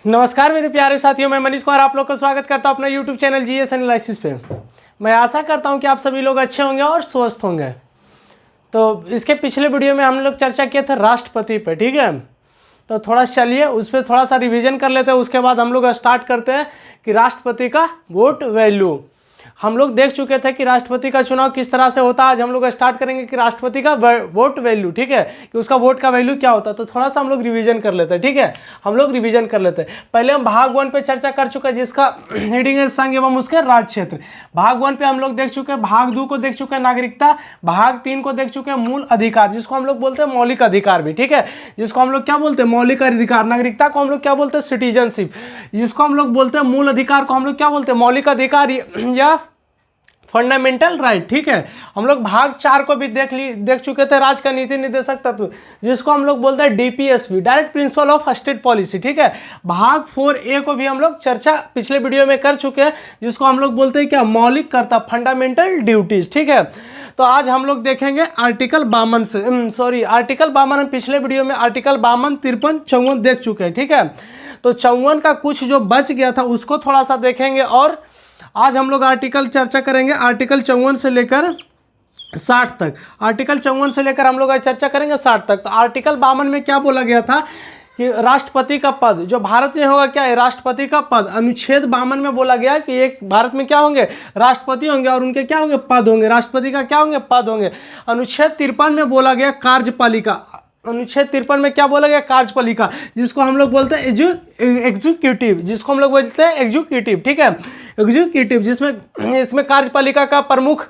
नमस्कार मेरे प्यारे साथियों, मैं मनीष कुमार आप लोग का स्वागत करता हूं अपना यूट्यूब चैनल जीएस एनालिसिस पे। मैं आशा करता हूं कि आप सभी लोग अच्छे होंगे और स्वस्थ होंगे। तो इसके पिछले वीडियो में हम लोग चर्चा किए थे राष्ट्रपति पे, ठीक है। तो थोड़ा चलिए उस पर थोड़ा सा रिवीजन कर लेते हैं, उसके बाद हम लोग स्टार्ट करते हैं कि राष्ट्रपति का वोट वैल्यू। हम लोग देख चुके थे कि राष्ट्रपति का चुनाव किस तरह से होता है। आज हम लोग स्टार्ट करेंगे कि राष्ट्रपति का वोट वैल्यू, ठीक है, कि उसका वोट का वैल्यू क्या होता है। तो थोड़ा सा हम लोग रिवीजन कर लेते हैं, ठीक है। हम लोग रिवीजन कर लेते हैं। पहले हम भाग 1 पे चर्चा कर चुके हैं जिसका हेडिंग है संघ एवं उसके राज्य क्षेत्र। भाग 1 पे हम लोग देख चुके हैं, भाग 2 को देख चुके हैं नागरिकता, भाग 3 को देख चुके हैं मूल अधिकार जिसको हम लोग बोलते हैं मौलिक अधिकार भी, ठीक है, जिसको हम लोग क्या बोलते हैं मौलिक अधिकार। नागरिकता को हम लोग क्या बोलते हैं सिटीजनशिप, जिसको हम लोग बोलते हैं मूल अधिकार को हम लोग क्या बोलते हैं मौलिक अधिकार या फंडामेंटल राइट, ठीक है। हम लोग भाग 4 को भी देख चुके थे, राज्य का नीति निर्देशक तत्व जिसको हम लोग बोलते हैं DPSP, direct principle of state policy, ठीक है। भाग 4A को भी हम लोग चर्चा पिछले वीडियो में कर चुके हैं जिसको हम लोग बोलते हैं क्या मौलिक कर्तव्य, फंडामेंटल ड्यूटीज, ठीक है। तो आज हम लोग देखेंगे आर्टिकल 52 से आर्टिकल 52 हम पिछले वीडियो में आर्टिकल 52, 53, 54 देख चुके हैं, ठीक है। तो 54 का कुछ जो बच गया था उसको थोड़ा सा देखेंगे और आज हम लोग आर्टिकल चर्चा करेंगे आर्टिकल 54 से लेकर 60 तक। आर्टिकल 54 से लेकर हम लोग आज चर्चा करेंगे 60 तक। तो आर्टिकल 52 में क्या बोला गया था कि राष्ट्रपति का पद जो भारत में होगा क्या है राष्ट्रपति का पद। अनुच्छेद 52 में बोला गया कि एक भारत में क्या होंगे राष्ट्रपति होंगे और उनके क्या होंगे पद होंगे, राष्ट्रपति का क्या होंगे पद होंगे। अनुच्छेद 53 में बोला गया कार्यपालिका, अनुच्छेद 53 में क्या बोला गया कार्यपालिका जिसको हम लोग बोलते हैं एग्जीक्यूटिव, जिसको हम लोग बोलते हैं एग्जीक्यूटिव, ठीक है, एग्जीक्यूटिव, जिसमें इसमें कार्यपालिका का प्रमुख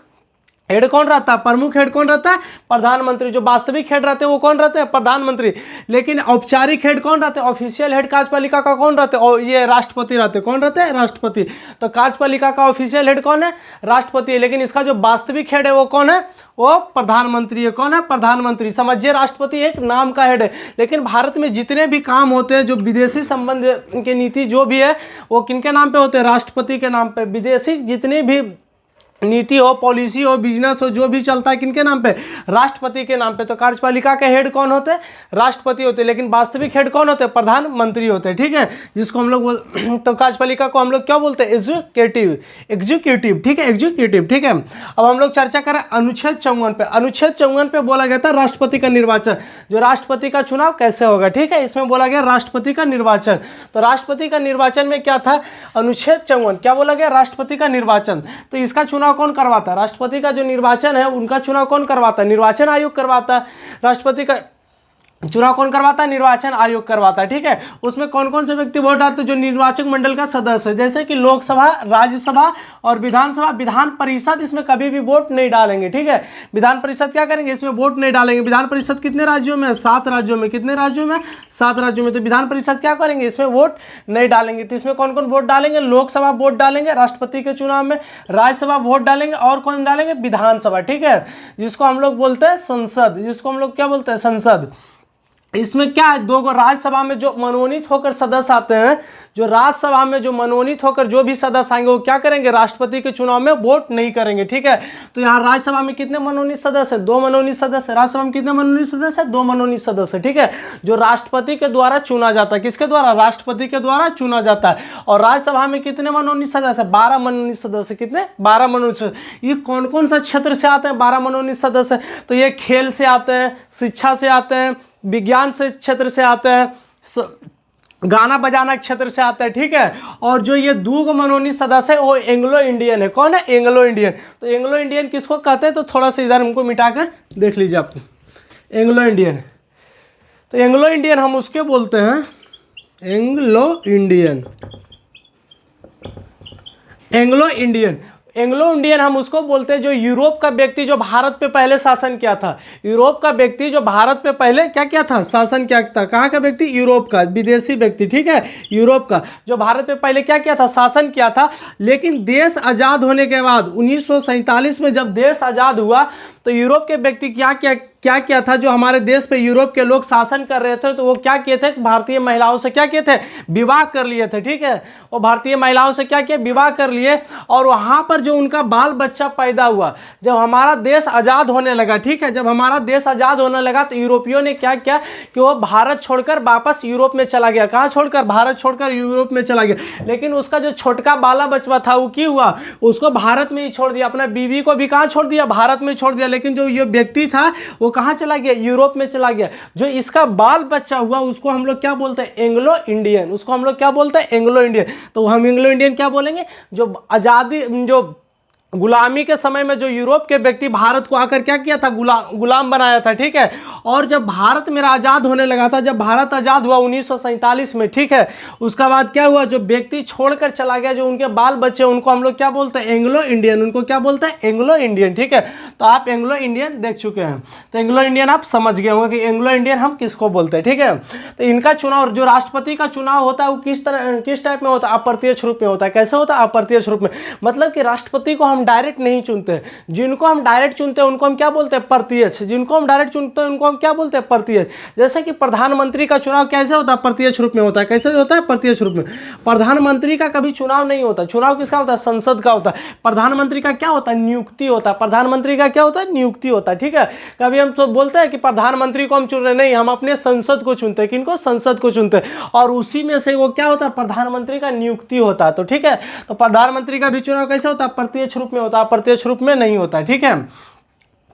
हेड कौन रहता है, प्रमुख हेड कौन रहता है प्रधानमंत्री। जो वास्तविक हेड रहते हैं वो कौन रहते हैं प्रधानमंत्री, लेकिन औपचारिक हेड कौन रहते हैं ऑफिशियल हेड कार्यपालिका का कौन रहते हैं और ये राष्ट्रपति रहते हैं। कौन रहते हैं राष्ट्रपति। तो कार्यपालिका का ऑफिशियल हेड कौन है राष्ट्रपति है, लेकिन इसका जो वास्तविक हेड है वो कौन है वो प्रधानमंत्री है। कौन है प्रधानमंत्री। समझिए राष्ट्रपति एक नाम का हेड है, लेकिन भारत में जितने भी काम होते हैं जो विदेशी संबंध की नीति जो भी है वो किनके नाम पे होते हैं राष्ट्रपति के नाम पे। विदेशी जितनी भी नीति हो पॉलिसी हो बिजनेस हो जो भी चलता है किनके नाम पे राष्ट्रपति के नाम पे। तो कार्यपालिका के हेड कौन होते हैं राष्ट्रपति होते हैं, लेकिन वास्तविक हेड कौन होते हैं प्रधानमंत्री होते हैं, ठीक है, जिसको हम लोग तो कार्यपालिका को हम लोग क्या बोलते हैं एग्जीक्यूटिव, ठीक है, एग्जीक्यूटिव, ठीक है। अब हम लोग चर्चा करें अनुच्छेद 54 पे। अनुच्छेद 54 पे बोला गया था राष्ट्रपति का निर्वाचन, जो राष्ट्रपति का चुनाव कैसे होगा, ठीक है। इसमें बोला गया राष्ट्रपति का निर्वाचन। तो राष्ट्रपति का निर्वाचन में क्या था अनुच्छेद 54 क्या बोला गया राष्ट्रपति का निर्वाचन। तो इसका चुनाव कौन करवाता है राष्ट्रपति का जो निर्वाचन है उनका चुनाव कौन करवाता है निर्वाचन आयोग करवाता है। राष्ट्रपति का चुनाव कौन करवाता है निर्वाचन आयोग करवाता है, ठीक है। उसमें कौन कौन से व्यक्ति वोट डालते हैं जो निर्वाचक मंडल का सदस्य है, जैसे कि लोकसभा राज्यसभा और विधानसभा। विधान परिषद इसमें कभी भी वोट नहीं डालेंगे, ठीक है। विधान परिषद क्या करेंगे इसमें वोट नहीं डालेंगे। विधान परिषद कितने राज्यों में 7 राज्यों में, कितने राज्यों में 7 राज्यों में। तो विधान परिषद क्या करेंगे इसमें वोट नहीं डालेंगे। तो इसमें कौन कौन वोट डालेंगे लोकसभा वोट डालेंगे राष्ट्रपति के चुनाव में, राज्यसभा वोट डालेंगे और कौन डालेंगे विधानसभा, ठीक है, जिसको हम लोग बोलते हैं संसद, जिसको हम लोग क्या बोलते हैं संसद। इसमें क्या है दो राज्यसभा में जो मनोनीत होकर सदस्य आते हैं, जो राज्यसभा में जो मनोनीत होकर जो भी सदस्य आएंगे वो क्या करेंगे राष्ट्रपति के चुनाव में वोट नहीं करेंगे, ठीक है। तो यहाँ राज्यसभा में कितने मनोनीत सदस्य हैं 2 मनोनीत सदस्य। राज्यसभा में कितने मनोनीत सदस्य हैं 2 मनोनीत सदस्य, ठीक है, जो राष्ट्रपति के द्वारा चुना जाता है। किसके द्वारा राष्ट्रपति के द्वारा चुना जाता है। और राज्यसभा में कितने मनोनीत सदस्य 12 मनोनीत सदस्य। कितने 12 मनोनीत सदस्य। ये कौन कौन सा क्षेत्र से आते हैं 12 मनोनीत सदस्य। तो ये खेल से आते हैं, शिक्षा से आते हैं, विज्ञान से क्षेत्र से आते हैं, गाना बजाना क्षेत्र से आता है, ठीक है। और जो ये 2 मनोनीत सदस्य है वो एंग्लो इंडियन है। कौन है एंग्लो इंडियन। तो एंग्लो इंडियन किसको कहते हैं तो थोड़ा सा इधर हमको मिटाकर देख लीजिए आप एंग्लो इंडियन। तो एंग्लो इंडियन हम उसके बोलते हैं Anglo Indian, Anglo Indian. Anglo Indian हम उसको बोलते हैं जो यूरोप का व्यक्ति जो भारत पे पहले शासन किया था। यूरोप का व्यक्ति जो भारत पे पहले क्या किया था शासन किया था। कहाँ का व्यक्ति यूरोप का विदेशी व्यक्ति, ठीक है, यूरोप का जो भारत पे पहले क्या किया था शासन किया था। लेकिन देश आज़ाद होने के बाद 1947 में जब देश आज़ाद हुआ तो यूरोप के व्यक्ति क्या क्या किया था, जो हमारे देश पे यूरोप के लोग शासन कर रहे थे तो वो क्या किए थे, भारतीय महिलाओं से क्या किए थे, विवाह कर लिए थे। ठीक है, वो भारतीय महिलाओं से क्या किए, विवाह कर लिए। और वहाँ पर जो उनका बाल बच्चा पैदा हुआ, जब हमारा देश आज़ाद होने लगा, ठीक है, जब हमारा देश आज़ाद होने लगा तो यूरोपियों ने क्या किया कि वो भारत छोड़कर वापस यूरोप में चला गया। कहाँ छोड़कर, भारत छोड़कर यूरोप में चला गया। लेकिन उसका जो छोटका बाला बचवा था वो क्या हुआ, उसको भारत में ही छोड़ दिया, अपना बीवी को भी कहाँ छोड़ दिया, भारत में छोड़ दिया। लेकिन जो ये व्यक्ति था वो कहाँ चला गया, यूरोप में चला गया। जो इसका बाल बच्चा हुआ उसको हम लोग क्या बोलते हैं, एंग्लो इंडियन। उसको हम लोग क्या बोलते हैं, एंग्लो इंडियन। तो हम एंग्लो इंडियन क्या बोलेंगे, जो आज़ादी, जो गुलामी के समय में जो यूरोप के व्यक्ति भारत को आकर क्या किया था, गुलाम बनाया था। ठीक है, और जब भारत मेरा आज़ाद होने लगा था, जब भारत आज़ाद हुआ 1947 में, ठीक है, उसका बाद क्या हुआ, जो व्यक्ति छोड़कर चला गया, जो उनके बाल बच्चे, उनको हम लोग क्या बोलते हैं, एंग्लो इंडियन। उनको क्या बोलते हैं, एंग्लो इंडियन। ठीक है, तो आप एंग्लो इंडियन देख चुके हैं, तो एंग्लो इंडियन आप समझ गए होंगे कि एंग्लो इंडियन हम किसको बोलते हैं। ठीक है, तो इनका चुनाव, जो राष्ट्रपति का चुनाव होता है वो किस टाइप में होता है, अप्रत्यक्ष रूप में होता है। कैसे होता है, अप्रत्यक्ष रूप में, मतलब कि राष्ट्रपति को हम डायरेक्ट नहीं चुनते। जिनको हम डायरेक्ट चुनते हैं उनको हम क्या बोलते हैं, प्रत्यक्ष। जिनको हम डायरेक्ट चुनते हैं उनको हम क्या बोलते हैं, प्रत्यक्ष। जैसे कि प्रधानमंत्री का चुनाव कैसे होता है, प्रत्यक्ष रूप में होता है। कैसे होता है, प्रत्यक्ष रूप में। प्रधानमंत्री का कभी चुनाव नहीं होता। चुनाव किसका होता है, संसद का होता है। प्रधानमंत्री का क्या होता है, नियुक्ति होता है। प्रधानमंत्री का क्या होता है, नियुक्ति होता है। ठीक है, कभी हम तो बोलते हैं कि प्रधानमंत्री को हम चुन रहे, नहीं, हम अपने संसद को चुनते हैं। किनको, संसद को चुनते हैं, और उसी में से वो क्या होता है, प्रधानमंत्री का नियुक्ति होता है। तो ठीक है, तो प्रधानमंत्री का भी चुनाव कैसे होता है, प्रत्यक्ष रूप में होता है, प्रत्यक्ष रूप में नहीं होता है। ठीक है,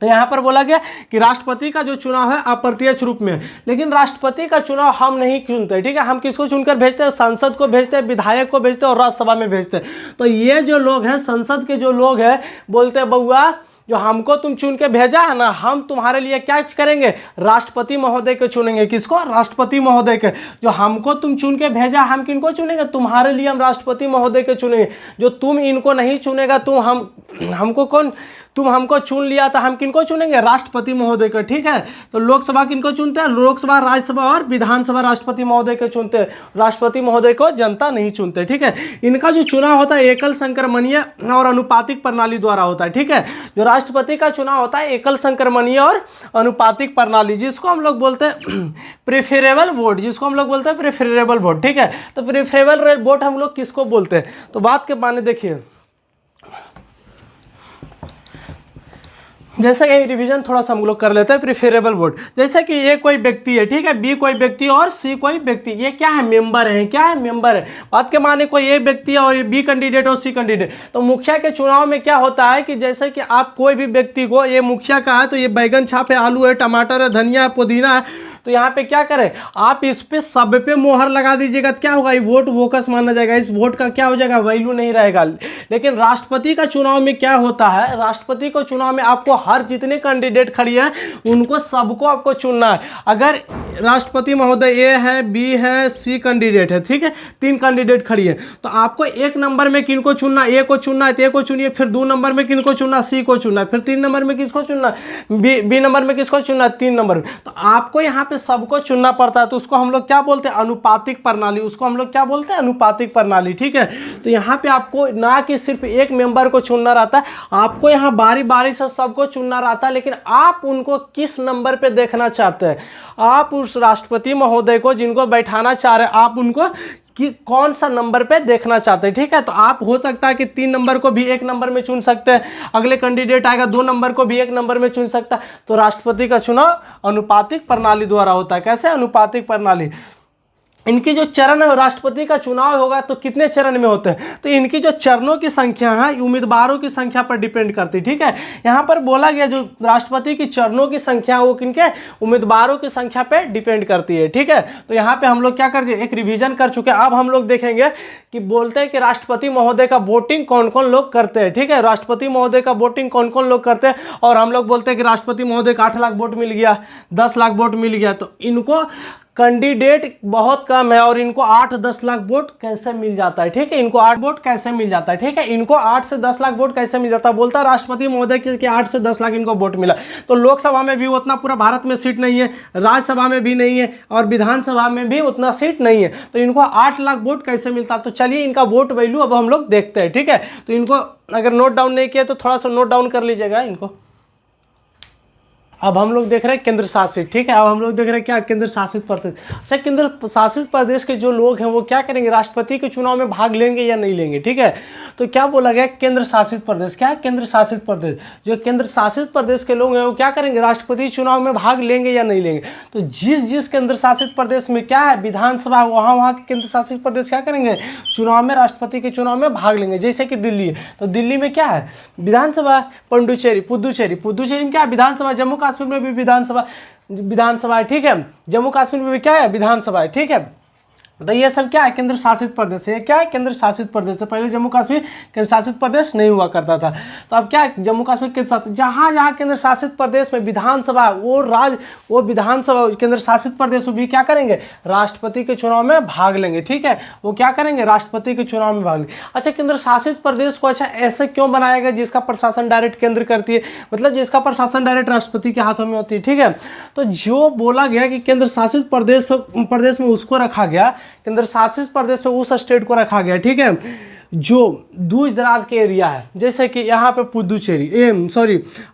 तो यहाँ पर बोला गया कि राष्ट्रपति का जो चुनाव है अप्रत्यक्ष रूप में। लेकिन राष्ट्रपति का चुनाव हम नहीं चुनते। ठीक है, हम किसको चुनकर भेजते हैं, संसद को भेजते हैं, विधायक को भेजते हैं और राज्यसभा में भेजते हैं। तो ये जो लोग हैं, संसद के जो लोग हैं, बोलते हैं बउआ जो हमको तुम चुन के भेजा है ना, हम तुम्हारे लिए क्या करेंगे, राष्ट्रपति महोदय को चुनेंगे। किसको, राष्ट्रपति महोदय के। जो हमको तुम चुन के भेजा, हम किनको चुनेंगे, तुम्हारे लिए हम राष्ट्रपति महोदय को चुनेंगे। जो तुम इनको नहीं चुनेगा, हमको कौन, तुम हमको चुन लिया था, हम किनको चुनेंगे, राष्ट्रपति महोदय को। ठीक है, तो लोकसभा किनको चुनते हैं, लोकसभा, राज्यसभा और विधानसभा राष्ट्रपति महोदय को चुनते हैं। राष्ट्रपति महोदय को जनता नहीं चुनते। ठीक है, इनका जो चुनाव होता है एकल संक्रमणीय और अनुपातिक प्रणाली द्वारा होता है। ठीक है, जो राष्ट्रपति का चुनाव होता है एकल संक्रमणीय और अनुपातिक प्रणाली, जिसको हम लोग बोलते हैं प्रेफरेबल वोट, जिसको हम लोग बोलते हैं प्रेफरेबल वोट। ठीक है, तो प्रेफरेबल वोट हम लोग किसको बोलते हैं, तो बात के माने देखिए, जैसे कि रिवीजन थोड़ा सा हम लोग कर लेते हैं। प्रेफरेबल वोट, जैसे कि ए कोई व्यक्ति है, ठीक है, बी कोई व्यक्ति और सी कोई व्यक्ति, ये क्या है, मेंबर है। क्या है, मेंबर है। बात के माने कोई ए व्यक्ति है और ये बी कैंडिडेट और सी कैंडिडेट। तो मुखिया के चुनाव में क्या होता है कि जैसे कि आप कोई भी व्यक्ति को, ये मुखिया का है तो ये बैगन छाप है, आलू है, टमाटर है, धनिया है, पुदीना है, तो यहाँ पे क्या करें, आप इस पे सब पे मोहर लगा दीजिएगा। क्या होगा, ये वोट वोकस माना जाएगा, इस वोट का क्या हो जाएगा, वैल्यू नहीं रहेगा। लेकिन राष्ट्रपति का चुनाव में क्या होता है, राष्ट्रपति को चुनाव में आपको हर जितने कैंडिडेट खड़ी है उनको सबको आपको चुनना है। अगर राष्ट्रपति महोदय ए है, बी है, सी कैंडिडेट है, ठीक है, 3 कैंडिडेट खड़ी है, तो आपको 1 नंबर में किनको चुनना, ए को चुनना है, ए को चुनिए, फिर 2 नंबर में किनको चुनना, सी को चुनना है, फिर 3 नंबर में किसको चुनना, बी नंबर में किसको चुनना, 3 नंबर में। तो आपको यहाँ पे सबको चुनना पड़ता है, तो उसको हम लोग क्या बोलते हैं, अनुपातिक प्रणाली। उसको हम लोग क्या बोलते हैं, अनुपातिक प्रणाली। ठीक है, तो यहाँ पे आपको ना कि सिर्फ एक मेंबर को चुनना रहता है, आपको यहाँ बारी बारी से सबको चुनना रहता है। लेकिन आप उनको किस नंबर पे देखना चाहते हैं, आप उस राष्ट्रपति महोदय को जिनको बैठाना चाह रहे हैं, आप उनको कि कौन सा नंबर पे देखना चाहते हैं। ठीक है, तो आप हो सकता है कि 3 नंबर को भी 1 नंबर में चुन सकते हैं, अगले कैंडिडेट आएगा 2 नंबर को भी 1 नंबर में चुन सकता है। तो राष्ट्रपति का चुनाव अनुपातिक प्रणाली द्वारा होता है। कैसे, अनुपातिक प्रणाली। इनकी जो चरण है, राष्ट्रपति का चुनाव होगा तो कितने चरण में होते हैं, तो इनकी जो चरणों की संख्या है उम्मीदवारों की संख्या पर डिपेंड करती है। ठीक है, यहाँ पर बोला गया जो राष्ट्रपति की चरणों की संख्या वो किनके, उम्मीदवारों की संख्या पर डिपेंड करती है। ठीक है, तो यहाँ पे हम लोग क्या करते हैं, एक रिवीजन कर चुके हैं। अब हम लोग देखेंगे कि बोलते हैं कि राष्ट्रपति महोदय का वोटिंग कौन कौन लोग करते हैं। ठीक है, राष्ट्रपति महोदय का वोटिंग कौन कौन लोग करते हैं, और हम लोग बोलते हैं कि राष्ट्रपति महोदय का 8 लाख वोट मिल गया, 10 लाख वोट मिल गया, तो इनको कैंडिडेट बहुत कम है और इनको 8-10 लाख वोट कैसे मिल जाता है। ठीक है, इनको 8 वोट कैसे मिल जाता है। ठीक है, इनको 8 से 10 लाख वोट कैसे मिल जाता है, बोलता है राष्ट्रपति महोदय के 8 से 10 लाख इनको वोट मिला। तो लोकसभा में भी उतना पूरा भारत में सीट नहीं है, राज्यसभा में भी नहीं है, और विधानसभा में भी उतना सीट नहीं है, तो इनको 8 लाख वोट कैसे मिलता है। तो चलिए इनका वोट वैल्यू अब हम लोग देखते हैं। ठीक है, तो इनको अगर नोट डाउन नहीं किया तो थोड़ा सा नोट डाउन कर लीजिएगा इनको। अब हम लोग देख रहे हैं केंद्र शासित, ठीक है। अब हम लोग देख रहे हैं क्या, केंद्र शासित प्रदेश। अच्छा, केंद्र शासित प्रदेश के जो लोग हैं वो क्या करेंगे, राष्ट्रपति के चुनाव में भाग लेंगे या नहीं लेंगे, ठीक है। तो क्या बोला गया, केंद्र शासित प्रदेश, क्या है, केंद्र शासित प्रदेश। जो केंद्र शासित प्रदेश के लोग हैं वो क्या करेंगे, राष्ट्रपति चुनाव में भाग लेंगे या नहीं लेंगे। तो जिस केंद्र शासित प्रदेश में क्या है, विधानसभा, वहाँ के केंद्र शासित प्रदेश क्या करेंगे, चुनाव में, राष्ट्रपति के चुनाव में भाग लेंगे। जैसे कि दिल्ली है, तो दिल्ली में क्या है, विधानसभा। पुडुचेरी में क्या है, विधानसभा। जम्मू कश्मीर में भी विधानसभा है, ठीक है। जम्मू कश्मीर में भी क्या है, विधानसभा है, ठीक है। तो ये सब क्या है, केंद्र शासित प्रदेश है। क्या है, केंद्र शासित प्रदेश है। पहले जम्मू कश्मीर केंद्र शासित प्रदेश नहीं हुआ करता था, तो अब क्या है, जम्मू कश्मीर केंद्र शासित। जहाँ जहाँ केंद्र शासित प्रदेश में विधानसभा, वो विधानसभा केंद्र शासित प्रदेश भी क्या करेंगे, राष्ट्रपति के चुनाव में भाग लेंगे, ठीक है। वो क्या करेंगे, राष्ट्रपति के चुनाव में भाग लेंगे। अच्छा, केंद्र शासित प्रदेश को अच्छा ऐसे क्यों बनाया गया, जिसका प्रशासन डायरेक्ट केंद्र करती है, मतलब जिसका प्रशासन डायरेक्ट राष्ट्रपति के हाथों में होती है, ठीक है। तो जो बोला गया कि केंद्र शासित प्रदेश में उसको रखा गया, केंद्र शासित प्रदेश में उस स्टेट को रखा गया, ठीक है, जो दूर दराज के एरिया है। जैसे कि यहाँ पे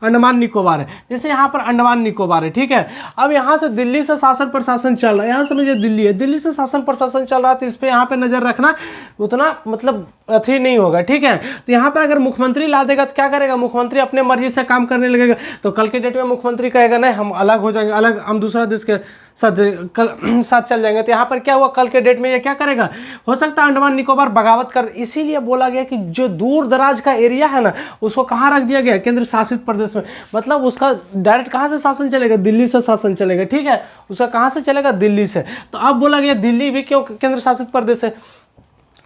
अंडमान निकोबार है, जैसे यहाँ पर अंडमान निकोबार है, ठीक है। अब यहाँ से दिल्ली से शासन प्रशासन चल रहा है, यहाँ समझिए दिल्ली है, दिल्ली से शासन प्रशासन चल रहा है, तो इस पर यहाँ पे नज़र रखना उतना मतलब अथी नहीं होगा, ठीक है। तो यहाँ पर अगर मुख्यमंत्री ला देगा तो क्या करेगा, मुख्यमंत्री अपने मर्जी से काम करने लगेगा। तो कल के डेट में मुख्यमंत्री कहेगा नहीं, हम अलग हो जाएंगे, अलग हम दूसरा देश के साथ चल जाएंगे। तो यहाँ पर क्या हुआ, कल के डेट में ये क्या करेगा, हो सकता है अंडमान निकोबार बगावत कर। इसीलिए बोला गया कि जो दूर दराज का एरिया है ना, उसको कहाँ रख दिया गया, केंद्र शासित प्रदेश में। मतलब उसका डायरेक्ट कहाँ से शासन चलेगा, दिल्ली से शासन चलेगा, ठीक है। उसका कहाँ से चलेगा, दिल्ली से। तो अब बोला गया दिल्ली भी क्यों केंद्र शासित प्रदेश है।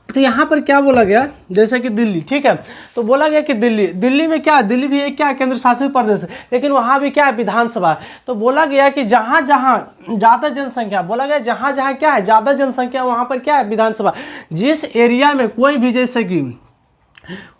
तो यहाँ पर क्या बोला गया, जैसे कि दिल्ली, ठीक है। तो बोला गया कि दिल्ली में क्या, दिल्ली भी एक क्या केंद्र शासित प्रदेश है, लेकिन वहाँ भी क्या है, विधानसभा। तो बोला गया कि जहाँ जहाँ ज़्यादा जनसंख्या, बोला गया जहाँ जहाँ क्या है, ज़्यादा जनसंख्या, वहाँ पर क्या है, विधानसभा। जिस एरिया में कोई भी, जैसे कि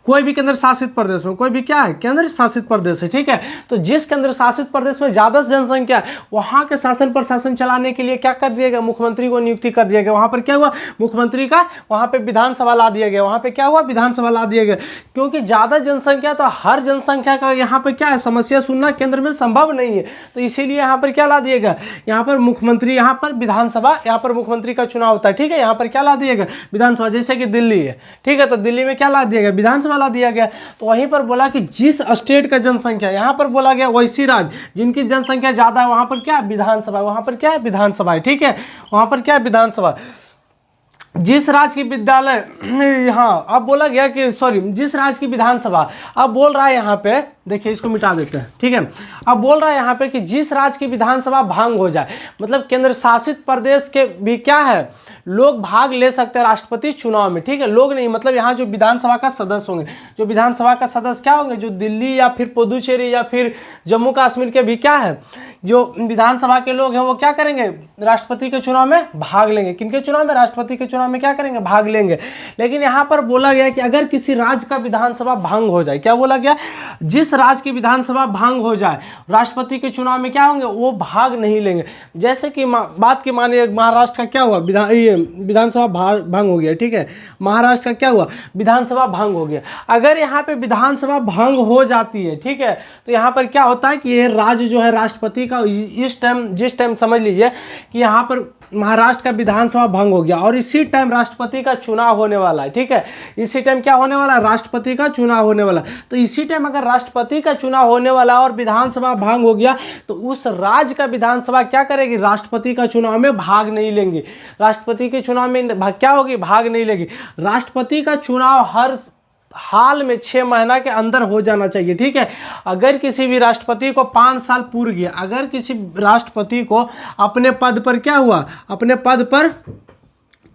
कोई भी केंद्र शासित प्रदेश में कोई भी क्या है, केंद्र शासित प्रदेश है, ठीक है। तो जिस केंद्र शासित प्रदेश में ज़्यादा जनसंख्या है, वहाँ के शासन प्रशासन चलाने के लिए क्या कर दिया गया, मुख्यमंत्री को नियुक्ति कर दिया गया। वहाँ पर क्या हुआ, मुख्यमंत्री का वहाँ पे विधानसभा ला दिया गया, वहाँ पे क्या हुआ, विधानसभा ला दिया गया। क्योंकि ज़्यादा जनसंख्या, तो हर जनसंख्या का यहाँ पर क्या है, समस्या सुनना केंद्र में संभव नहीं है। तो इसीलिए यहाँ पर क्या ला दिया गया, यहाँ पर मुख्यमंत्री, यहाँ पर विधानसभा, यहाँ पर मुख्यमंत्री का चुनाव होता है, ठीक है। यहाँ पर क्या ला दिया गया, विधानसभा। जैसे कि दिल्ली है, ठीक है, तो दिल्ली में क्या ला दिया गया, विधानसभा ला दिया गया। तो वहीं पर बोला कि जिस स्टेट का जनसंख्या, यहाँ पर बोला गया वैसी राज्य जिनकी जनसंख्या ज्यादा है, वहां पर क्या है, विधानसभा। वहां पर क्या है, विधानसभा है, ठीक है। वहां पर क्या है, विधानसभा। जिस राज्य की विद्यालय, हाँ, अब बोला गया कि जिस राज्य की विधानसभा, अब बोल रहा है यहाँ पे, देखिए इसको मिटा देते हैं, ठीक है। अब बोल रहा है यहाँ पे कि जिस राज्य की विधानसभा भंग हो जाए, मतलब केंद्र शासित प्रदेश के भी क्या है, लोग भाग ले सकते हैं राष्ट्रपति चुनाव में, ठीक है। लोग नहीं, मतलब यहाँ जो विधानसभा का सदस्य होंगे, जो विधानसभा का सदस्य क्या होंगे, जो दिल्ली या फिर पुडुचेरी या फिर जम्मू कश्मीर के भी क्या है, जो विधानसभा के लोग हैं, वो क्या करेंगे, राष्ट्रपति के चुनाव में भाग लेंगे। किनके चुनाव में, राष्ट्रपति के चुनाव में क्या करेंगे, भाग लेंगे। लेकिन यहाँ पर बोला गया कि अगर किसी राज्य का विधानसभा भंग हो जाए, क्या बोला गया, जिस राज्य की विधानसभा भंग हो जाए, राष्ट्रपति के चुनाव में क्या होंगे, वो भाग नहीं लेंगे। जैसे कि बात की मानिए, महाराष्ट्र का क्या हुआ, विधानसभा भंग हो गया, ठीक है। महाराष्ट्र का क्या हुआ, विधानसभा भंग हो गया। अगर यहाँ पे विधानसभा भंग हो जाती है, ठीक है, तो यहाँ पर क्या होता है कि ये राज्य जो है राष्ट्रपति का जिस टाइम समझ लीजिए कि यहाँ पर महाराष्ट्र का विधानसभा भंग हो गया और इसी टाइम राष्ट्रपति का चुनाव होने वाला है, ठीक है। इसी टाइम क्या होने वाला है, राष्ट्रपति का चुनाव होने वाला। तो इसी टाइम अगर राष्ट्रपति का चुनाव होने वाला और विधानसभा भंग हो गया, तो उस राज्य का विधानसभा क्या करेगी, राष्ट्रपति का चुनाव में भाग नहीं लेंगी। राष्ट्रपति के चुनाव में क्या होगी, भाग नहीं लेगी। राष्ट्रपति का चुनाव हर हाल में 6 महीना के अंदर हो जाना चाहिए, ठीक है। अगर किसी भी राष्ट्रपति को 5 साल पूर गया, अगर किसी राष्ट्रपति को अपने पद पर क्या हुआ, अपने पद पर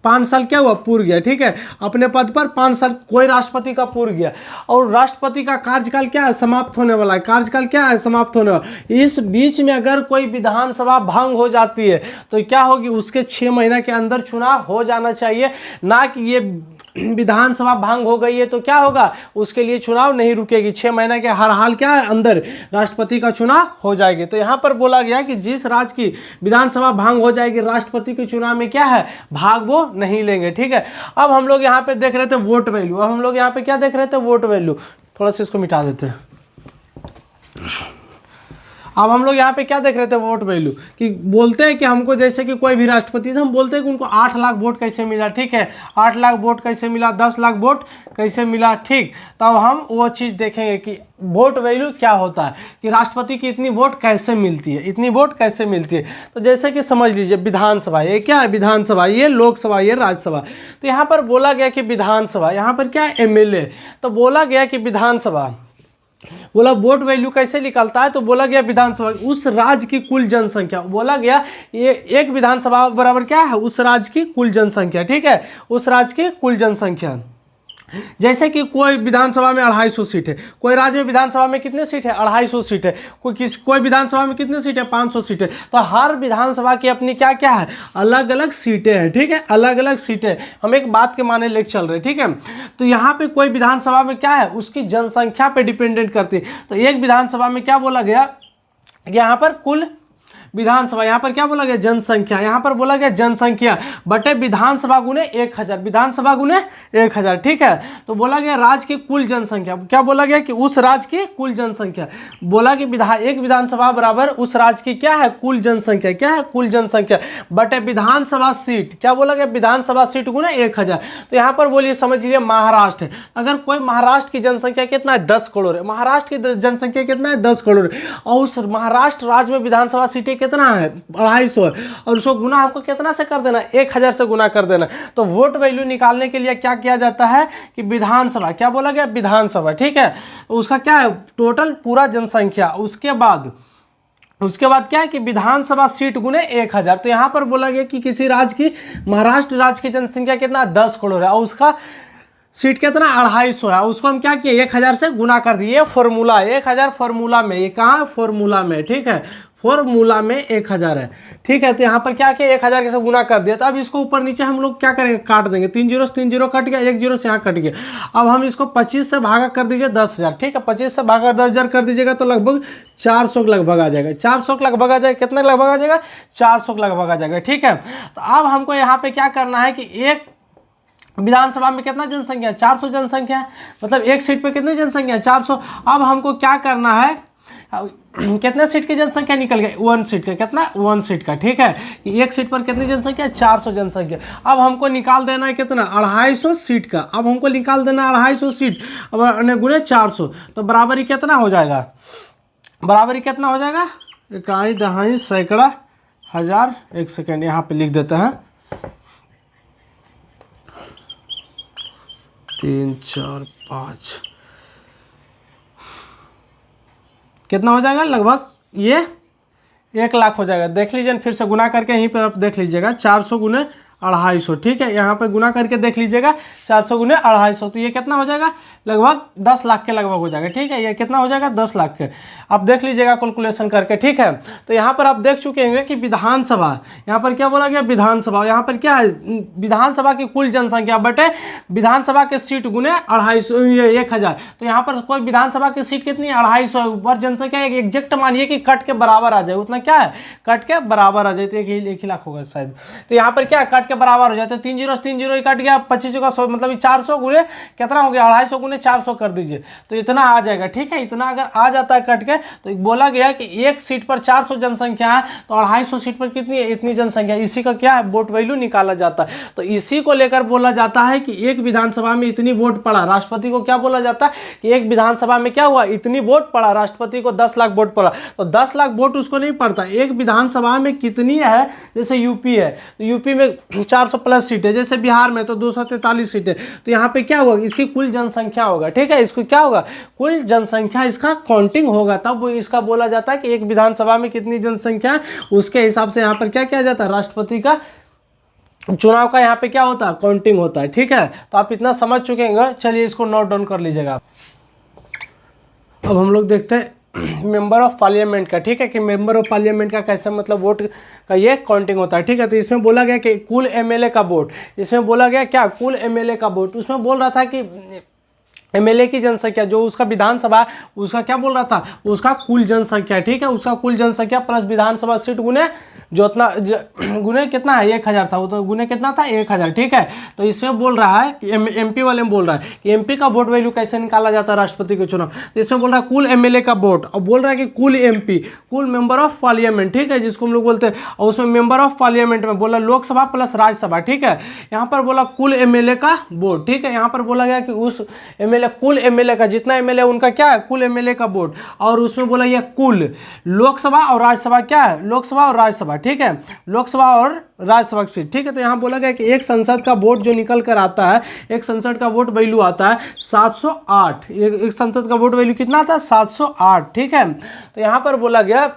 5 साल क्या हुआ, पूर गया, ठीक है। अपने पद पर 5 साल कोई राष्ट्रपति का पूर गया और राष्ट्रपति का कार्यकाल क्या है, समाप्त होने वाला है, कार्यकाल क्या है, समाप्त होने वाला। इस बीच में अगर कोई विधानसभा भंग हो जाती है तो क्या होगी, उसके 6 महीने के अंदर चुनाव हो जाना चाहिए, ना कि ये विधानसभा भंग हो गई है तो क्या होगा, उसके लिए चुनाव नहीं रुकेगी। 6 महीने के हर हाल क्या है, अंदर राष्ट्रपति का चुनाव हो जाएगी। तो यहाँ पर बोला गया कि जिस राज्य की विधानसभा भंग हो जाएगी, राष्ट्रपति के चुनाव में क्या है, भाग वो नहीं लेंगे, ठीक है। अब हम लोग यहाँ पे देख रहे थे वोट वैल्यू, अब हम लोग यहाँ पे क्या देख रहे थे, वोट वैल्यू। थोड़ा सा इसको मिटा देते हैं। अब हम लोग यहाँ पे क्या देख रहे थे, वोट वैल्यू, कि बोलते हैं कि हमको जैसे कि कोई भी राष्ट्रपति था, हम बोलते हैं कि उनको 8 लाख वोट कैसे मिला, ठीक है, 8 लाख वोट कैसे मिला, 10 लाख वोट कैसे मिला, ठीक। तब हम वो चीज़ देखेंगे कि वोट वैल्यू क्या होता है, कि राष्ट्रपति की इतनी वोट कैसे मिलती है, इतनी वोट कैसे मिलती है। तो जैसे कि समझ लीजिए विधानसभा, ये क्या है, विधानसभा, ये लोकसभा, ये राज्यसभा। तो यहाँ पर बोला गया कि विधानसभा, यहाँ पर क्या है, एमएलए। तो बोला गया कि विधानसभा, बोला वोट वैल्यू कैसे निकलता है, तो बोला गया विधानसभा उस राज्य की कुल जनसंख्या, बोला गया ये एक विधानसभा बराबर क्या है, उस राज्य की कुल जनसंख्या, ठीक है, उस राज्य की कुल जनसंख्या। जैसे कि कोई विधानसभा में 250 सीट है, कोई राज्य में विधानसभा में कितने सीट है, 250 सीट है, कोई विधानसभा में कितने सीट है, 500 सीट है। तो हर विधानसभा की अपनी क्या क्या है, अलग अलग सीटें हैं, ठीक है, अलग अलग सीटें। हम एक बात के माने लेके चल रहे हैं, ठीक है। तो यहाँ पे कोई विधानसभा में क्या है, उसकी जनसंख्या पे डिपेंडेंट करती है। तो एक विधानसभा में क्या बोला गया, यहाँ पर कुल विधानसभा, यहाँ पर क्या बोला गया, जनसंख्या, यहाँ पर बोला गया जनसंख्या बटे विधानसभा गुने 1000, विधानसभा गुने 1000, ठीक है। तो बोला गया राज्य की कुल जनसंख्या, क्या बोला गया कि उस राज्य की कुल जनसंख्या, बोला कि एक विधानसभा बराबर उस राज्य की क्या है, कुल जनसंख्या, क्या है, कुल जनसंख्या बटे विधानसभा सीट, क्या बोला गया, विधानसभा सीट गुने 1000। तो यहाँ पर बोलिए, समझ लीजिए महाराष्ट्र है, अगर कोई महाराष्ट्र की जनसंख्या कितना है, 10 करोड़ है, महाराष्ट्र की जनसंख्या कितना है, 10 करोड़, और उस महाराष्ट्र राज्य में विधानसभा सीटें कितना है, 250 है, और उसको गुना हमको कितना से कर देना, 1000 से गुना कर देना। तो वोट वैल्यू निकालने के लिए क्या किया जाता है कि विधानसभा, क्या बोला गया, विधानसभा, ठीक है, उसका क्या है, टोटल पूरा जनसंख्या, उसके बाद क्या है कि विधानसभा सीट गुने 1000। तो यहाँ पर बोला गया कि किसी राज्य की, महाराष्ट्र राज्य की जनसंख्या कितना, 10 करोड़ है, और उसका सीट कितना, 250 है, उसको हम क्या किए, 1000 से गुना कर दिए। फॉर्मूला 1000 फॉर्मूला में, ये कहाँ, फॉर्मूला में, ठीक है, फॉर्मूला में 1000 है, ठीक है। तो यहाँ पर क्या किया, 1000 के से गुना कर दिया। तो अब इसको ऊपर नीचे हम लोग क्या करेंगे, काट देंगे, 3 जीरो से 3 जीरो कट गया, 1 जीरो से यहाँ कट गया। अब हम इसको 25 से भागा कर दीजिए 10,000, ठीक है, 25 से भागा 10,000 कर दीजिएगा तो लगभग 400 के लगभग आ जाएगा, 400 के लगभग आ जाएगा, कितने लगभग आ जाएगा, 400 के लगभग आ जाएगा, ठीक है। तो अब हमको यहाँ पे क्या करना है कि एक विधानसभा में कितना जनसंख्या है, 400 जनसंख्या है, मतलब एक सीट पे कितनी जनसंख्या है, 400। अब हमको क्या करना है, कितने सीट की जनसंख्या निकल गई, 1 सीट का, कितना, 1 सीट का, ठीक है, कि एक सीट पर कितनी जनसंख्या, 400 जनसंख्या। अब हमको निकाल देना है कितना, 250 सीट का, अब हमको निकाल देना है 250 सीट, अब गुने 400, तो बराबरी कितना हो जाएगा, बराबरी कितना हो जाएगा, इकाई दहाई सैकड़ा हजार, एक सेकेंड यहाँ पे लिख देते हैं, 3 4 5, कितना हो जाएगा, लगभग ये 1 लाख हो जाएगा। देख लीजिए, फिर से गुना करके यहीं पर आप देख लीजिएगा, 400 गुने 250, ठीक है, यहाँ पे गुना करके देख लीजिएगा, 400 गुने 250, तो ये कितना हो जाएगा, लगभग 10 लाख के लगभग हो जाएगा, ठीक है, ये कितना हो जाएगा, 10 लाख के। आप देख लीजिएगा कैलकुलेशन करके, ठीक है। तो यहाँ पर आप देख चुके हैं कि विधानसभा, यहाँ पर क्या बोला गया, विधानसभा, यहाँ पर क्या है, विधानसभा की कुल जनसंख्या बटे विधानसभा के सीट गुने 1000। तो यहाँ पर कोई विधानसभा की सीट कितनी है, 250, ऊपर जनसंख्या एक एग्जैक्ट मानिए कि कट के बराबर आ जाए, उतना क्या है, कट के बराबर आ जाए, तो 1 ही लाख होगा शायद। तो यहाँ पर क्या कट के बराबर हो जाते हैं, 3 जीरो से 3 जीरो कट गया, 25 का 100, मतलब 400 गुने कितना हो गया, 250 गुने 400 कर दीजिए, तो इतना आ जाएगा, ठीक है। इतना अगर आ जाता है कट के, तो बोला गया कि एक सीट पर 400 जनसंख्या है, तो 250 सीट पर कितनी है, इतनी जनसंख्या, इसी का क्या है, वोट वैल्यू निकाला जाता है। तो इसी को लेकर बोला जाता है कि एक विधानसभा में इतनी वोट पड़ा, राष्ट्रपति को क्या बोला जाता है कि एक विधानसभा में क्या हुआ, इतनी वोट पड़ा, राष्ट्रपति को 10 लाख वोट पड़ा। तो 10 लाख वोट उसको नहीं पड़ता, एक विधानसभा में कितनी है, जैसे यूपी है, तो यूपी में 400 प्लस सीट है, जैसे बिहार में तो 243 सीट है, तो यहाँ पे क्या होगा, इसकी कुल जनसंख्या होगा, ठीक है, इसको क्या होगा, कुल जनसंख्या, इसका काउंटिंग होगा, तब इसका बोला जाता है कि एक विधानसभा में कितनी जनसंख्या है, उसके हिसाब से यहाँ पर क्या किया जाता है, राष्ट्रपति का चुनाव का यहाँ पे क्या होता है, काउंटिंग होता है, ठीक है। तो आप इतना समझ चुके हैं, चलिए इसको नोट डाउन कर लीजिएगा। अब हम लोग देखते हैं मेंबर ऑफ पार्लियामेंट का, ठीक है, कि मेंबर ऑफ पार्लियामेंट का कैसे मतलब वोट का ये काउंटिंग होता है, ठीक है। तो इसमें बोला गया कि कुल एमएलए का वोट, इसमें बोला गया क्या, कुल एमएलए का वोट, उसमें बोल रहा था कि एमएलए की जनसंख्या जो उसका विधानसभा, उसका क्या बोल रहा था, उसका कुल जनसंख्या, ठीक है, उसका कुल जनसंख्या प्लस विधानसभा सीट गुने जो उतना गुने कितना है 1000 था, वो तो गुने कितना था 1000, ठीक है। तो इसमें बोल रहा है कि एमपी वाले में बोल रहा है कि एमपी का वोट वैल्यू कैसे निकाला जाता है राष्ट्रपति के चुनाव। तो इसमें बोल रहा है कुल एमएलए का वोट, और बोल रहा है कि कुल एमपी, कुल मेंबर ऑफ पार्लियामेंट, ठीक है, जिसको हम लोग बोलते हैं। और उसमें मेंबर ऑफ पार्लियामेंट में बोला लोकसभा प्लस राज्यसभा, ठीक है। यहाँ पर बोला कुल एमएलए का वोट, ठीक है। यहाँ पर बोला गया कि उस एमएलए, कुल एमएलए का जितना एमएलए उनका क्या है, कुल एमएलए का वोट। और उसमें बोला यह कुल लोकसभा और राज्यसभा क्या है, लोकसभा और राज्यसभा, ठीक है, लोकसभा और राज्यसभा सीट, ठीक है। तो यहाँ बोला गया कि एक संसद का वोट जो निकल कर आता है, एक संसद का वोट वैल्यू आता है 708, एक संसद का वोट वैल्यू कितना आता है 708, ठीक है। तो यहाँ पर बोला गया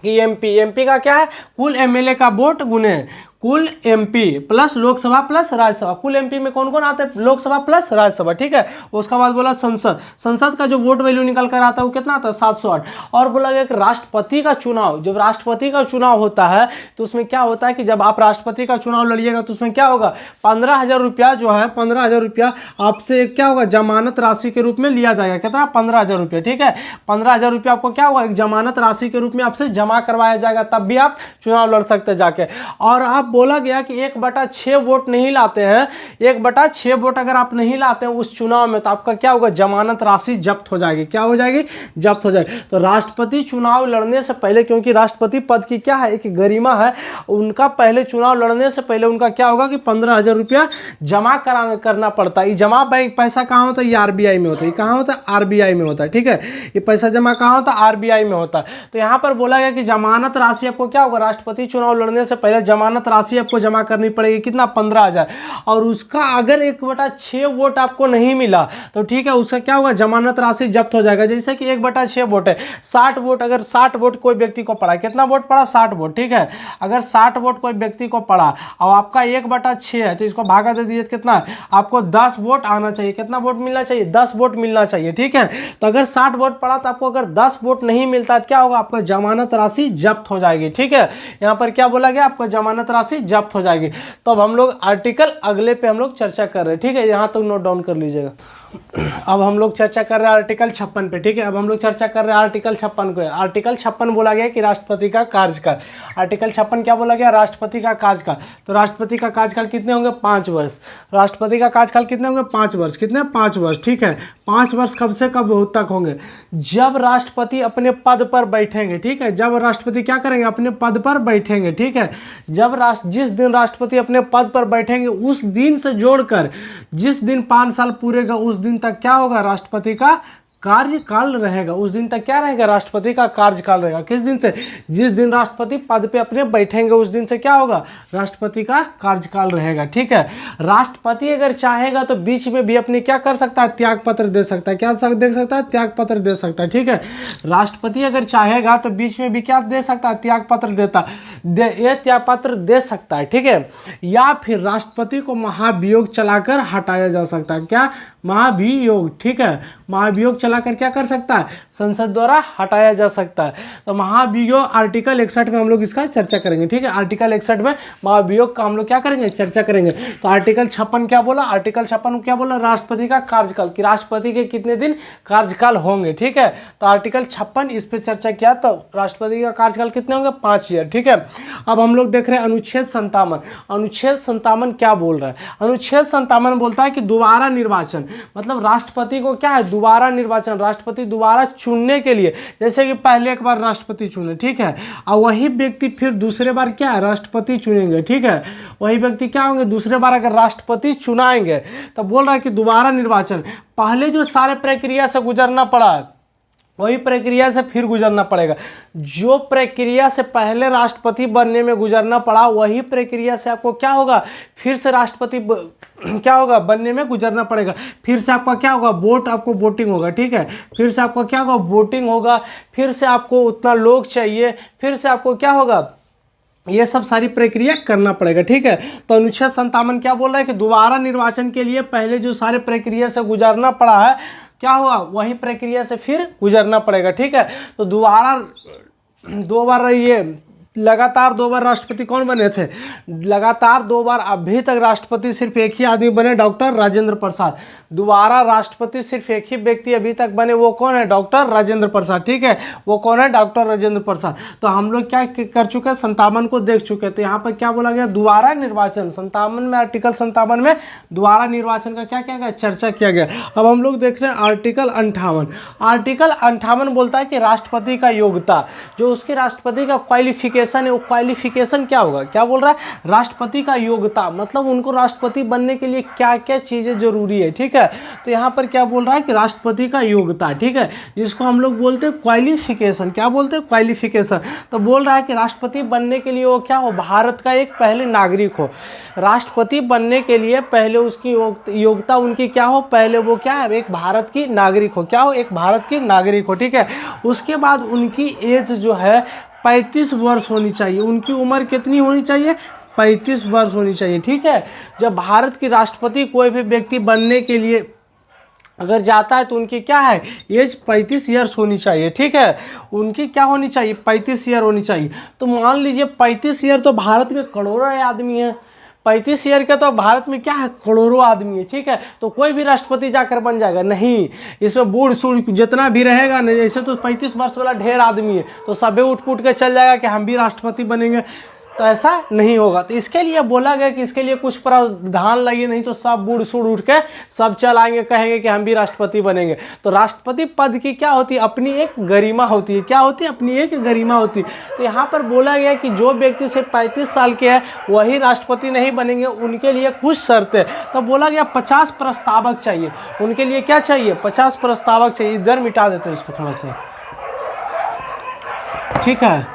कि एमपी का क्या है, कुल एमएलए का वोट गुने कुल MP plus Lok Sabha plus Rajya Sabha. कुल एमपी में कौन कौन आते हैं, लोकसभा प्लस राज्यसभा, ठीक है। उसका बाद बोला संसद का जो वोट वैल्यू निकल कर आता है वो कितना आता है 708। और बोला गया कि राष्ट्रपति का चुनाव, जब राष्ट्रपति का चुनाव होता है तो उसमें क्या होता है कि जब आप राष्ट्रपति का चुनाव लड़िएगा तो उसमें क्या होगा, 15,000 रुपया जो है, 15,000 रुपया आपसे क्या होगा, जमानत राशि के रूप में लिया जाएगा। कितना, 15,000 रुपया, ठीक है। 15,000 रुपया आपको क्या होगा, एक जमानत राशि के रूप में आपसे जमा करवाया जाएगा, तब भी आप चुनाव लड़ सकते हैं जाके। और आप बोला गया कि 1/6 वोट नहीं लाते हैं, 1/6 वोट अगर आप नहीं लाते हैं उस चुनाव में तो आपका क्या होगा, जमानत राशि जब्त हो जाएगी। क्या हो जाएगी, जब्त हो जाएगी। तो राष्ट्रपति चुनाव लड़ने से पहले, क्योंकि राष्ट्रपति पद की क्या है, एक गरिमा है, उनका पहले चुनाव लड़ने से पहले उनका क्या होगा कि 15,000 रुपया जमा करना पड़ता है। जमा बैंक पैसा कहाँ होता है, ये आरबीआई में होता है। कहाँ होता है, आरबीआई में होता है, ठीक है। ये पैसा जमा कहाँ होता है, आरबीआई में होता है। तो यहाँ पर बोला गया कि जमानत राशि आपको क्या होगा, राष्ट्रपति चुनाव लड़ने से पहले जमानत राशि आपको जमा करनी पड़ेगी, कितना, 15,000। और उसका अगर 1/6 वोट आपको नहीं मिला तो ठीक है, उसका क्या होगा, जमानत राशि जब्त हो जाएगा। जैसे कि 1/6 वोट है, 60 वोट, अगर 60 वोट कोई व्यक्ति को पड़ा, कितना वोट पड़ा, 60 वोट, ठीक है। अगर 60 वोट कोई व्यक्ति को पड़ा और आपका 1/6 है तो इसको भागा दे दीजिए, कितना, आपको 10 वोट आना चाहिए। कितना वोट मिलना चाहिए, 10 वोट मिलना चाहिए, ठीक है। तो अगर 60 वोट पड़ा तो आपको अगर 10 वोट नहीं मिलता तो क्या होगा, आपका जमानत राशि जब्त हो जाएगी, ठीक है। यहाँ पर क्या बोला गया, आपको जमानत राशि जब्त हो जाएगी। तो अब हम लोग आर्टिकल अगले पे हम लोग चर्चा कर रहे हैं, ठीक है। यहाँ तक नोट डाउन कर लीजिएगा। अब हम लोग चर्चा कर रहे हैं आर्टिकल 56 पे, ठीक है। अब हम लोग चर्चा कर रहे हैं आर्टिकल 56 को। आर्टिकल 56 बोला गया कि राष्ट्रपति का कार्यकाल, आर्टिकल 56 क्या बोला गया, राष्ट्रपति का कार्यकाल। तो राष्ट्रपति का कार्यकाल कितने होंगे, 5 वर्ष। राष्ट्रपति का कार्यकाल कितने होंगे, 5 वर्ष। कितने, 5 वर्ष, ठीक है। 5 वर्ष कब से कब तक होंगे, जब राष्ट्रपति अपने पद पर बैठेंगे, ठीक है। जब राष्ट्रपति क्या करेंगे, अपने पद पर बैठेंगे, ठीक है। जिस दिन राष्ट्रपति अपने पद पर बैठेंगे उस दिन से जोड़कर जिस दिन 5 साल पूरेगा उस दिन तक क्या होगा, राष्ट्रपति का कार्यकाल रहेगा। उस दिन तक क्या रहेगा, राष्ट्रपति का कार्यकाल रहेगा। किस दिन से, जिस दिन राष्ट्रपति पद पे अपने बैठेंगे उस दिन से क्या होगा, राष्ट्रपति का कार्यकाल रहेगा, ठीक है। राष्ट्रपति अगर चाहेगा तो बीच में भी अपने क्या कर सकता है, त्याग पत्र दे सकता है। क्या दे सकता है, त्याग पत्र दे सकता है, ठीक है। राष्ट्रपति अगर चाहेगा तो बीच में भी क्या दे सकता है, त्याग पत्र ये त्याग पत्र दे सकता है, ठीक है। या फिर राष्ट्रपति को महाभियोग चलाकर हटाया जा सकता है। क्या, महाभियोग, ठीक है। महाभियोग चलाकर क्या कर सकता है, संसद द्वारा हटाया जा सकता है। तो महाभियोग आर्टिकल 61 में हम लोग इसका चर्चा करेंगे, ठीक है। आर्टिकल 61 में महाभियोग का हम लोग क्या करेंगे, चर्चा करेंगे। तो आर्टिकल 56 क्या बोला, आर्टिकल 56 क्या बोला, राष्ट्रपति का कार्यकाल, कि राष्ट्रपति के कितने दिन कार्यकाल होंगे, ठीक है। तो आर्टिकल 56 इस पर चर्चा किया। तो राष्ट्रपति का कार्यकाल कितने होंगे, 5 ईयर, ठीक है। अब हम लोग देख रहे हैं अनुच्छेद 57। अनुच्छेद 57 क्या बोल रहा है, अनुच्छेद 57 बोलता है कि दोबारा निर्वाचन, मतलब राष्ट्रपति को क्या है, दोबारा निर्वाचन, राष्ट्रपति दोबारा चुनने के लिए, जैसे कि पहले एक बार राष्ट्रपति चुने, ठीक है, और वही व्यक्ति फिर दूसरे बार क्या है, राष्ट्रपति चुनेंगे, ठीक है। वही व्यक्ति क्या होंगे, दूसरे बार अगर राष्ट्रपति चुनाएंगे तो बोल रहा है कि दोबारा निर्वाचन, पहले जो सारे प्रक्रिया से गुजरना पड़ा है वही प्रक्रिया से फिर गुजरना पड़ेगा। जो प्रक्रिया से पहले राष्ट्रपति बनने में गुजरना पड़ा वही प्रक्रिया से आपको क्या होगा, फिर से राष्ट्रपति क्या होगा, बनने में गुजरना पड़ेगा। फिर से आपका क्या होगा, आपको वोटिंग होगा, ठीक है। फिर से आपका क्या होगा, वोटिंग होगा। फिर से आपको उतना लोग चाहिए, फिर से आपको क्या होगा, ये सब सारी प्रक्रिया करना पड़ेगा, ठीक है। तो अनुच्छेद 57 क्या बोल रहा है कि दोबारा निर्वाचन के लिए पहले जो सारे प्रक्रिया से गुजरना पड़ा है क्या हुआ, वही प्रक्रिया से फिर गुजरना पड़ेगा, ठीक है। तो दो बार ये लगातार 2 बार राष्ट्रपति कौन बने थे? लगातार 2 बार अभी तक राष्ट्रपति सिर्फ एक ही आदमी बने, डॉक्टर राजेंद्र प्रसाद। दोबारा राष्ट्रपति सिर्फ एक ही व्यक्ति अभी तक बने, वो कौन है? डॉक्टर राजेंद्र प्रसाद। ठीक है, वो कौन है? डॉक्टर राजेंद्र प्रसाद। तो हम लोग क्या कर चुके हैं? 57 को देख चुके हैं। तो यहाँ पर क्या बोला गया? दोबारा निर्वाचन। 57 में, आर्टिकल 57 में दोबारा निर्वाचन का क्या किया गया? चर्चा किया गया। अब हम लोग देख रहे हैं आर्टिकल 58। आर्टिकल 58 बोलता है कि राष्ट्रपति का योग्यता, जो उसके राष्ट्रपति का क्वालिफिकेशन है, वो क्वालिफिकेशन क्या होगा? क्या बोल रहा है? राष्ट्रपति का योग्यता, मतलब उनको राष्ट्रपति बनने के लिए क्या क्या चीज़ें जरूरी है। ठीक है, तो यहाँ पर क्या बोल रहा है कि राष्ट्रपति का योग्यता, ठीक है, जिसको हम लोग बोलते हैं क्वालिफिकेशन। क्या बोलते हैं? क्वालिफिकेशन। तो बोल रहा है कि राष्ट्रपति बनने के लिए वो क्या हो? भारत का एक पहले नागरिक हो। राष्ट्रपति बनने के लिए पहले उसकी योग्यता उनकी क्या हो? पहले वो क्या है? एक भारत की नागरिक हो। क्या हो? एक भारत की नागरिक हो। ठीक है, उसके बाद उनकी एज जो है 35 वर्ष होनी चाहिए। उनकी उम्र कितनी होनी चाहिए? 35 वर्ष होनी चाहिए। ठीक है, जब भारत की राष्ट्रपति कोई भी व्यक्ति बनने के लिए अगर जाता है तो उनकी क्या है? एज 35 ईयर्स होनी चाहिए। ठीक है, उनकी क्या होनी चाहिए? 35 ईयर होनी चाहिए। तो मान लीजिए 35 ईयर, तो भारत में करोड़ों आदमी हैं। 35 ईयर का तो भारत में क्या है? करोड़ों आदमी है। ठीक है, तो कोई भी राष्ट्रपति जाकर बन जाएगा? नहीं, इसमें बूढ़ सूढ़ जितना भी रहेगा ना, जैसे तो 35 वर्ष वाला ढेर आदमी है, तो सबे उठ पुट के चल जाएगा कि हम भी राष्ट्रपति बनेंगे, तो ऐसा नहीं होगा। तो इसके लिए बोला गया कि इसके लिए कुछ प्रावधान लगे, नहीं तो सब बूढ़ सूढ़ उठ के सब चल आएंगे, कहेंगे कि हम भी राष्ट्रपति बनेंगे। तो राष्ट्रपति पद की क्या होती है? अपनी एक गरिमा होती है। क्या होती है? अपनी एक गरिमा होती है। तो यहाँ पर बोला गया कि जो व्यक्ति सिर्फ 35 साल के हैं वही राष्ट्रपति नहीं बनेंगे, उनके लिए कुछ शर्तें। तो बोला गया 50 प्रस्तावक चाहिए। उनके लिए क्या चाहिए? 50 प्रस्तावक चाहिए। इधर मिटा देते हैं इसको थोड़ा सा। ठीक है,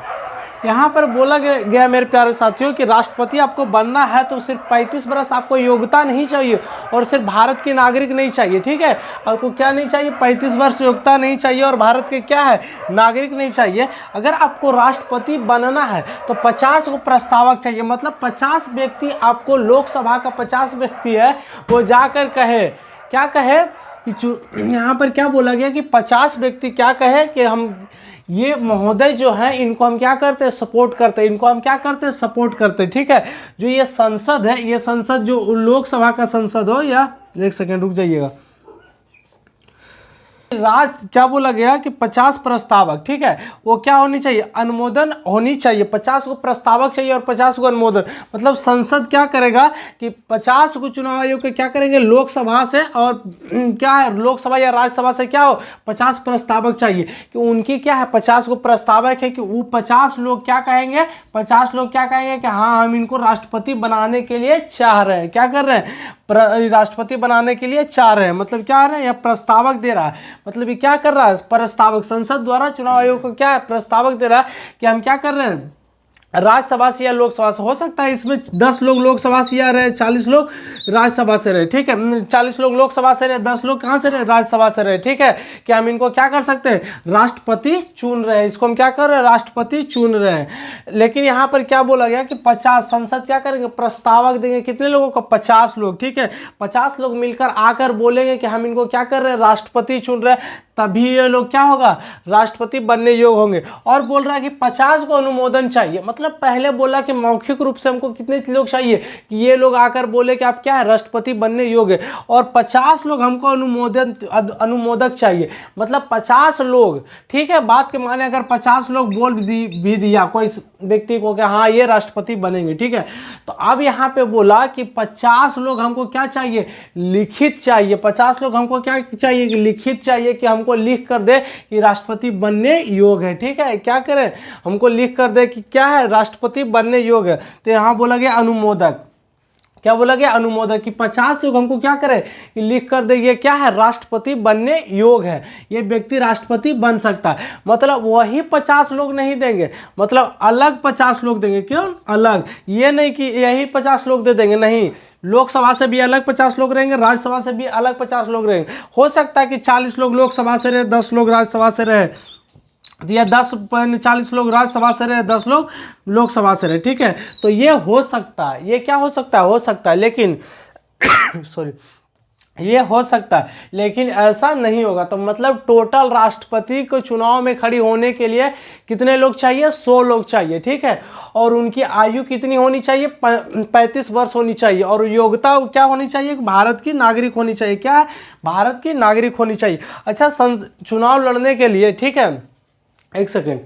यहाँ पर बोला गया मेरे प्यारे साथियों कि राष्ट्रपति आपको बनना है तो सिर्फ 35 वर्ष आपको योग्यता नहीं चाहिए, और सिर्फ भारत के नागरिक नहीं चाहिए। ठीक है, आपको क्या नहीं चाहिए? 35 वर्ष योग्यता नहीं चाहिए, और भारत के क्या है? नागरिक नहीं चाहिए। अगर आपको राष्ट्रपति बनना है तो 50 को प्रस्तावक चाहिए। मतलब 50 व्यक्ति, आपको लोकसभा का 50 व्यक्ति है, वो जाकर कहे, क्या कहे कि यहाँ पर क्या बोला गया कि 50 व्यक्ति क्या कहे कि हम ये महोदय जो है इनको हम क्या करते हैं? सपोर्ट करते हैं। इनको हम क्या करते हैं? सपोर्ट करते हैं। ठीक है, जो ये संसद है, ये संसद जो लोकसभा का संसद हो, या एक सेकेंड रुक जाइएगा, क्या बोला गया कि 50 प्रस्तावक, ठीक है, वो क्या होनी चाहिए? अनुमोदन होनी चाहिए। 50 को प्रस्तावक चाहिए और 50 को अनुमोदन। मतलब संसद क्या करेगा कि 50 को चुनाव आयोग के क्या करेंगे? लोकसभा से, और क्या है? लोकसभा या राज्यसभा से क्या हो? 50 प्रस्तावक चाहिए। कि उनकी क्या है? 50 को प्रस्तावक है कि वो 50 लोग क्या कहेंगे? 50 लोग क्या कहेंगे कि हाँ, हम इनको राष्ट्रपति बनाने के लिए चाह रहे हैं। क्या कर रहे हैं? राष्ट्रपति बनाने के लिए चाह रहे हैं। मतलब क्या रहे हैं? यह प्रस्तावक दे रहा है। मतलब ये क्या कर रहा है? प्रस्तावक, संसद द्वारा चुनाव आयोग को क्या है? प्रस्तावक दे रहा है कि हम क्या कर रहे हैं? राज्यसभा से या लोकसभा से। हो सकता है इसमें 10 लोग लोकसभा से आ रहे, 40 लोग राज्यसभा से रहे। ठीक है, 40 लोग लोकसभा से रहे, 10 लोग कहाँ से रहे? राज्यसभा से रहे। ठीक है, कि हम इनको क्या कर सकते हैं? राष्ट्रपति चुन रहे हैं। इसको हम क्या कर रहे हैं? राष्ट्रपति चुन रहे हैं। लेकिन यहाँ पर क्या बोला गया कि 50 संसद क्या करेंगे? प्रस्तावक देंगे। कितने लोगों को? 50 लोग। ठीक है, 50 लोग मिलकर आकर बोलेंगे कि हम इनको क्या कर रहे हैं? राष्ट्रपति चुन रहे हैं। तभी ये लोग क्या होगा? राष्ट्रपति बनने योग्य होंगे। और बोल रहा है कि 50 को अनुमोदन चाहिए। मतलब पहले बोला कि मौखिक रूप से हमको कितने लोग चाहिए कि ये लोग आकर बोले कि आप क्या है? राष्ट्रपति बनने योग्य, और 50 लोग हमको अनुमोदक चाहिए। मतलब 50 लोग, ठीक है, बात के माने अगर 50 लोग बोल भी दिया कोई व्यक्ति को कि हाँ ये राष्ट्रपति बनेंगे, ठीक है, तो अब यहाँ पे बोला कि 50 लोग हमको क्या चाहिए? लिखित चाहिए। 50 लोग हमको क्या चाहिए? कि लिखित चाहिए, कि हमको लिख कर दे कि राष्ट्रपति बनने योग्य है। ठीक है, क्या करें? हमको लिख कर दे कि क्या है? राष्ट्रपति बनने योग्य है। तो यहाँ बोला गया अनुमोदक। क्या बोला गया? अनुमोदक। कि 50 लोग हमको क्या करें? कि लिख कर दे ये क्या है? राष्ट्रपति बनने योग्य है, ये व्यक्ति राष्ट्रपति बन सकता है। मतलब वही 50 लोग नहीं देंगे, मतलब अलग 50 लोग देंगे। क्यों अलग? ये नहीं कि यही 50 लोग दे देंगे, नहीं, लोकसभा से भी अलग 50 लोग रहेंगे, राज्यसभा से भी अलग 50 लोग रहेंगे। हो सकता है कि 40 लोग लोकसभा से रहे, 10 लोग राज्यसभा से रहे, या 40 लोग राज्यसभा से रहे, 10 लोग लोकसभा से रहे। ठीक है, तो ये हो सकता है। ये क्या हो सकता है? हो सकता है, लेकिन सॉरी, ये हो सकता है, लेकिन ऐसा नहीं होगा। तो मतलब टोटल राष्ट्रपति को चुनाव में खड़ी होने के लिए कितने लोग चाहिए? 100 लोग चाहिए, ठीक है। और उनकी आयु कितनी होनी चाहिए? 35 वर्ष होनी चाहिए। और योग्यता क्या होनी चाहिए? भारत की नागरिक होनी चाहिए। क्या है? भारत की नागरिक होनी चाहिए। अच्छा, चुनाव लड़ने के लिए, ठीक है, एक सेकेंड,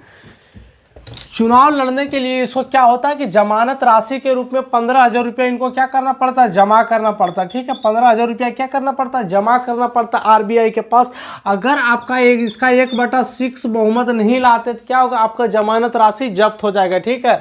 चुनाव लड़ने के लिए इसको क्या होता है कि जमानत राशि के रूप में 15,000 रुपया इनको क्या करना पड़ता है? जमा करना पड़ता है, ठीक है। 15,000 रुपया क्या करना पड़ता है? जमा करना पड़ता है आरबीआई के पास। अगर आपका इसका 1/6 बहुमत नहीं लाते तो क्या होगा? आपका जमानत राशि जब्त हो जाएगा, ठीक है।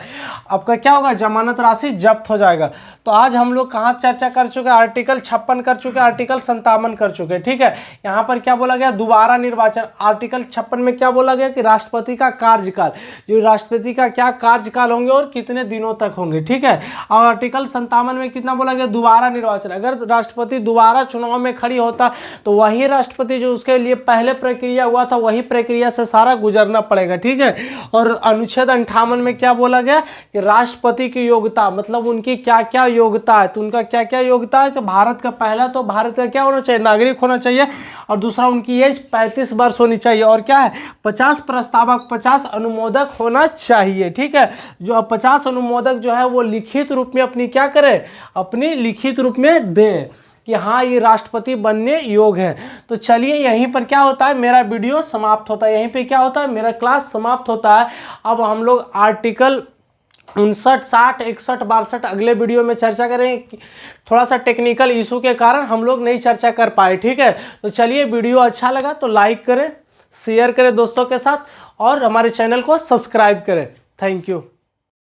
आपका क्या होगा? जमानत राशि जब्त हो जाएगा। तो आज हम लोग कहाँ चर्चा कर चुके हैं? आर्टिकल 56 कर चुके हैं, आर्टिकल 57 कर चुके हैं, ठीक है। यहाँ पर क्या बोला गया? दोबारा निर्वाचन। आर्टिकल 56 में क्या बोला गया कि राष्ट्रपति का कार्यकाल, जो राष्ट्रपति का क्या कार्यकाल होंगे और कितने दिनों तक होंगे, ठीक है। और आर्टिकल 57 में कितना बोला गया? दोबारा निर्वाचन। अगर राष्ट्रपति दोबारा चुनाव में खड़ी होता तो वही राष्ट्रपति जो उसके लिए पहले प्रक्रिया हुआ था वही प्रक्रिया से सारा गुजरना पड़ेगा, ठीक है। और अनुच्छेद 58 में क्या बोला गया कि राष्ट्रपति की योग्यता, मतलब उनकी क्या क्या योग्यता है। तो उनका क्या क्या योग्यता है? तो भारत का पहला तो भारत का क्या होना चाहिए? नागरिक होना चाहिए। और दूसरा उनकी एज 35 वर्ष होनी चाहिए। और क्या है? 50 प्रस्तावक, 50 अनुमोदक होना चाहिए, ठीक है। जो 50 अनुमोदक जो है वो लिखित रूप में अपनी क्या करे? अपनी लिखित रूप में दे कि हाँ ये राष्ट्रपति बनने योग्य है। तो चलिए यहीं पर क्या होता है? मेरा वीडियो समाप्त होता है। यहीं पे क्या होता है? मेरा क्लास समाप्त होता है। अब हम लोग आर्टिकल 59, 60, 61, 62 अगले वीडियो में चर्चा करेंगे। थोड़ा सा टेक्निकल इशू के कारण हम लोग नहीं चर्चा कर पाए, ठीक है। तो चलिए, वीडियो अच्छा लगा तो लाइक करें, शेयर करें दोस्तों के साथ और हमारे चैनल को सब्सक्राइब करें। Thank you.